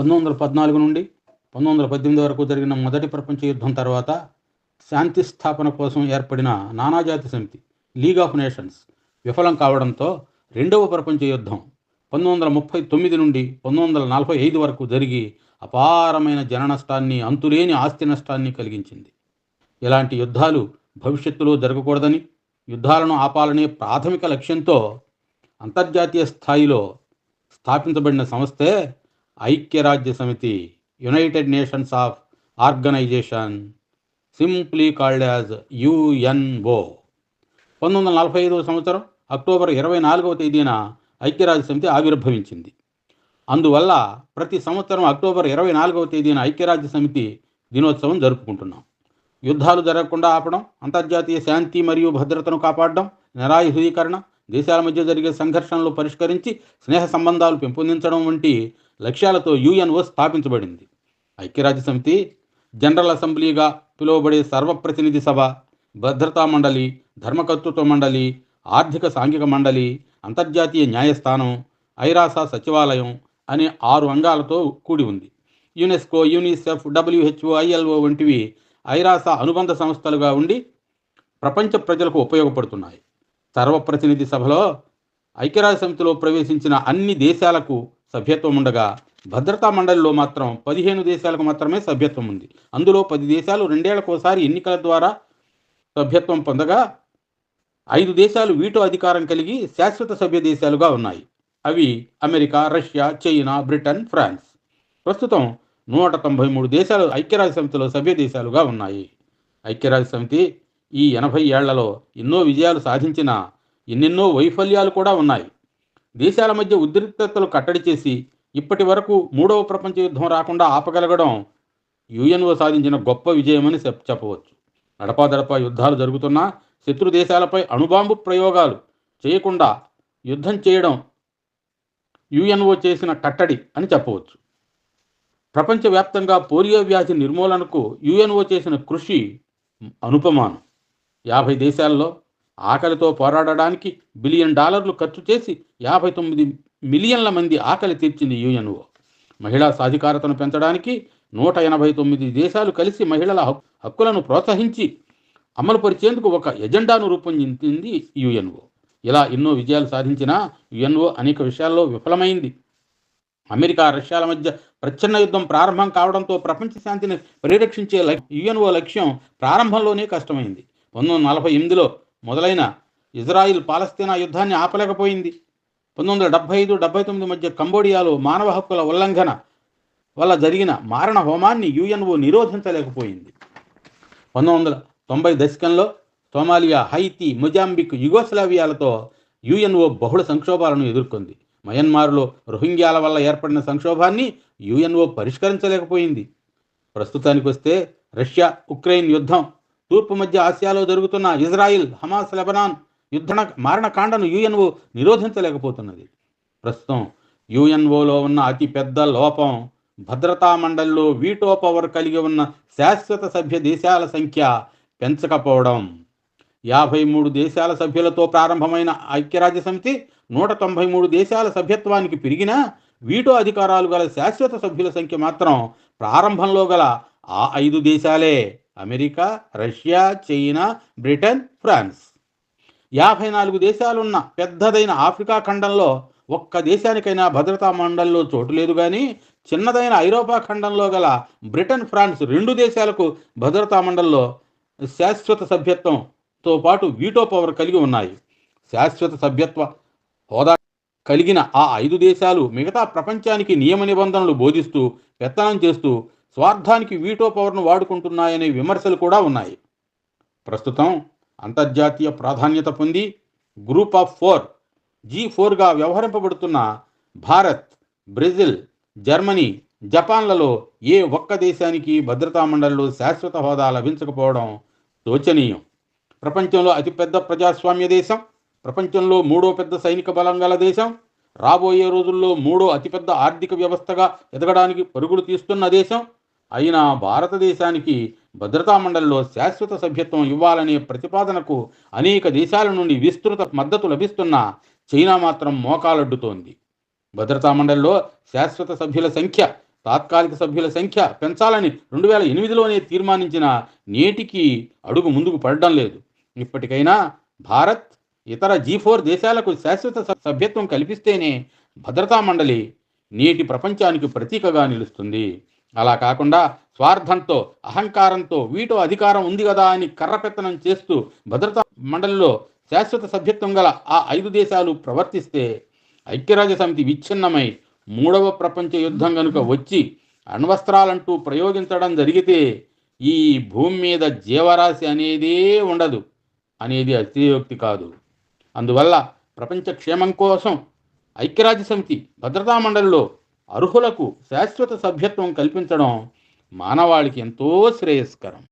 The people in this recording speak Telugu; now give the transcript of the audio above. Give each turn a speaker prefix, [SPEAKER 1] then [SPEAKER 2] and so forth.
[SPEAKER 1] 1914 నుండి 1918 వరకు జరిగిన మొదటి ప్రపంచ యుద్ధం తర్వాత శాంతి స్థాపన కోసం ఏర్పడిన నానాజాతి సమితి లీగ్ ఆఫ్ నేషన్స్ విఫలం కావడంతో రెండవ ప్రపంచ యుద్ధం 1939 నుండి 1945 వరకు జరిగి అపారమైన జన నష్టాన్ని, అంతులేని ఆస్తి నష్టాన్ని కలిగించింది. ఇలాంటి యుద్ధాలు భవిష్యత్తులో జరగకూడదని, యుద్ధాలను ఆపాలనే ప్రాథమిక లక్ష్యంతో అంతర్జాతీయ స్థాయిలో స్థాపించబడిన సంస్థే ఐక్యరాజ్య సమితి, United Nations of organization, simply called as UNO. 1945 సంవత్సరం అక్టోబర్ 24వ తేదీన ఐక్యరాజ్య సమితి ఆవిర్భవించింది. అందువల్ల ప్రతి సంవత్సరం అక్టోబర్ 24వ తేదీన ఐక్యరాజ్య సమితి దినోత్సవం జరుపుకుంటున్నాం. యుద్ధాలు జరగకుండా ఆపడం, అంతర్జాతీయ శాంతి మరియు భద్రతను కాపాడడం, నిరాయుధీకరణ, దేశాల మధ్య జరిగే సంఘర్షణలు పరిష్కరించి స్నేహ సంబంధాలు పెంపొందించడం వంటి లక్ష్యాలతో యుఎన్ఓ స్థాపించబడింది. ఐక్యరాజ్య సమితి జనరల్ అసెంబ్లీగా పిలువబడే సర్వప్రతినిధి సభ, భద్రతా మండలి, ధర్మకర్తృత్వ మండలి, ఆర్థిక సాంఘిక మండలి, అంతర్జాతీయ న్యాయస్థానం, ఐరాసా సచివాలయం అనే 6 అంగాలతో కూడి ఉంది. యునెస్కో, యూనిసెఫ్, డబ్ల్యూహెచ్ఓ, ఐఎల్ఓ వంటివి ఐరాసా అనుబంధ సంస్థలుగా ఉండి ప్రపంచ ప్రజలకు ఉపయోగపడుతున్నాయి. సర్వప్రతినిధి సభలో ఐక్యరాజ్య సమితిలో ప్రవేశించిన అన్ని దేశాలకు సభ్యత్వం ఉండగా, భద్రతా మండలిలో మాత్రం 15 దేశాలకు మాత్రమే సభ్యత్వం ఉంది. అందులో 10 దేశాలు 2 ఏళ్లకోసారి ఎన్నికల ద్వారా సభ్యత్వం పొందగా 5 దేశాలు వీటో అధికారం కలిగి శాశ్వత సభ్య దేశాలుగా ఉన్నాయి. అవి America, Russia, China, Britain, France. ప్రస్తుతం 193 దేశాలు ఐక్యరాజ్య సమితిలో సభ్య దేశాలుగా ఉన్నాయి. ఐక్యరాజ్య సమితి ఈ 80 ఏళ్లలో ఎన్నో విజయాలు సాధించిన ఎన్నెన్నో వైఫల్యాలు కూడా ఉన్నాయి. దేశాల మధ్య ఉద్రిక్తతలు కట్టడి చేసి ఇప్పటి వరకు 3వ ప్రపంచ యుద్ధం రాకుండా ఆపగలగడం యుఎన్ఓ సాధించిన గొప్ప విజయమని చెప్పవచ్చు. నడపాదడపా యుద్ధాలు జరుగుతున్నా శత్రు దేశాలపై అణుబాంబు ప్రయోగాలు చేయకుండా యుద్ధం చేయడం యుఎన్ఓ చేసిన కట్టడి అని చెప్పవచ్చు. ప్రపంచవ్యాప్తంగా పోలియో వ్యాధి నిర్మూలనకు యుఎన్ఓ చేసిన కృషి అనుపమానం. 50 దేశాల్లో ఆకలితో పోరాడడానికి $1 బిలియన్ ఖర్చు చేసి 59 మిలియన్ల మంది ఆకలి తీర్చింది యుఎన్ఓ. మహిళా సాధికారతను పెంచడానికి 189 దేశాలు కలిసి మహిళల హక్కులను ప్రోత్సహించి అమలుపరిచేందుకు ఒక ఎజెండాను రూపొందించింది యుఎన్ఓ. ఇలా ఎన్నో విజయాలు సాధించిన యుఎన్ఓ అనేక విషయాల్లో విఫలమైంది. అమెరికా, రష్యాల మధ్య ప్రచ్ఛన్న యుద్ధం ప్రారంభం కావడంతో ప్రపంచ శాంతిని పరిరక్షించే యుఎన్ఓ లక్ష్యం ప్రారంభంలోనే కష్టమైంది. 1948లో మొదలైన ఇజ్రాయిల్ పాలస్తీనా యుద్ధాన్ని ఆపలేకపోయింది. 1975-79 మధ్య కంబోడియాలో మానవ హక్కుల ఉల్లంఘన వల్ల జరిగిన మారణ హోమాన్ని యుఎన్ఓ నిరోధించలేకపోయింది. 1990 దశకంలో సోమాలియా, హైతీ, మొజాంబిక్, యుగోస్లావియాలతో యుఎన్ఓ బహుళ సంక్షోభాలను ఎదుర్కొంది. మయన్మార్లో రోహింగ్యాల వల్ల ఏర్పడిన సంక్షోభాన్ని యుఎన్ఓ పరిష్కరించలేకపోయింది. ప్రస్తుతానికి వస్తే రష్యా, ఉక్రెయిన్ యుద్ధం, తూర్పు మధ్య ఆసియాలో జరుగుతున్న ఇజ్రాయిల్, హమాస్, లెబనాన్ యుద్ధ మారణకాండను యుఎన్ఓ నిరోధించలేకపోతున్నది. ప్రస్తుతం యుఎన్ఓలో ఉన్న అతిపెద్ద లోపం భద్రతా మండలిలో వీటో పవర్ కలిగి ఉన్న శాశ్వత సభ్య దేశాల సంఖ్య పెంచకపోవడం. 53 దేశాల సభ్యులతో ప్రారంభమైన ఐక్యరాజ్య సమితి 193 దేశాల సభ్యత్వానికి పెరిగినా వీటో అధికారాలు గల శాశ్వత సభ్యుల సంఖ్య మాత్రం ప్రారంభంలో గల ఆ 5 దేశాలే: America, Russia, China, Britain, France. 54 దేశాలున్న పెద్దదైన ఆఫ్రికా ఖండంలో ఒక్క దేశానికైనా భద్రతా మండలిలో చోటు లేదు. కానీ చిన్నదైన ఐరోపా ఖండంలో గల బ్రిటన్, ఫ్రాన్స్ 2 దేశాలకు భద్రతా మండలిలో శాశ్వత సభ్యత్వంతో పాటు వీటో పవర్ కలిగి ఉన్నాయి. శాశ్వత సభ్యత్వ హోదా కలిగిన ఆ 5 దేశాలు మిగతా ప్రపంచానికి నియమ నిబంధనలు బోధిస్తూ, పెత్తనం చేస్తూ స్వార్థానికి వీటో పవర్ను వాడుకుంటున్నాయనే విమర్శలు కూడా ఉన్నాయి. ప్రస్తుతం అంతర్జాతీయ ప్రాధాన్యత పొంది గ్రూప్ ఆఫ్ 4 G4గా వ్యవహరింపబడుతున్న భారత్, బ్రెజిల్, జర్మనీ, జపాన్లలో ఏ ఒక్క దేశానికి భద్రతా మండలిలో శాశ్వత హోదా లభించకపోవడం శోచనీయం. ప్రపంచంలో అతిపెద్ద ప్రజాస్వామ్య దేశం, ప్రపంచంలో 3వ పెద్ద సైనిక బలం గల దేశం, రాబోయే రోజుల్లో 3వ అతిపెద్ద ఆర్థిక వ్యవస్థగా ఎదగడానికి పరుగులు తీస్తున్న దేశం అయిన భారతదేశానికి భద్రతా మండలిలో శాశ్వత సభ్యత్వం ఇవ్వాలనే ప్రతిపాదనకు అనేక దేశాల నుండి విస్తృత మద్దతు లభిస్తున్నా చైనా మాత్రం మోకాలడ్డుతోంది. భద్రతా మండలిలో శాశ్వత సభ్యుల సంఖ్య తాత్కాలిక సభ్యుల సంఖ్య పెంచాలని 2008లోనే తీర్మానించిన నేటికి అడుగు ముందుకు పడడం లేదు. ఇప్పటికైనా భారత్ ఇతర G4 దేశాలకు శాశ్వత సభ్యత్వం కల్పిస్తేనే భద్రతా మండలి నేటి ప్రపంచానికి ప్రతీకగా నిలుస్తుంది. అలా కాకుండా స్వార్థంతో, అహంకారంతో వీటో అధికారం ఉంది కదా అని కర్రపెత్తనం చేస్తూ భద్రతా మండలిలో శాశ్వత సభ్యత్వం గల ఆ 5 దేశాలు ప్రవర్తిస్తే ఐక్యరాజ్య సమితి విచ్ఛిన్నమై మూడవ ప్రపంచ యుద్ధం గనుక వచ్చి అణ్వస్త్రాలంటూ ప్రయోగించడం జరిగితే ఈ భూమి మీద జీవరాశి అనేదే ఉండదు అనేది అతిశయోక్తి కాదు. అందువల్ల ప్రపంచ క్షేమం కోసం ఐక్యరాజ్య సమితి భద్రతా మండలిలో అర్హులకు శాశ్వత సభ్యత్వం కల్పించడం మానవాళికి ఎంతో శ్రేయస్కరం.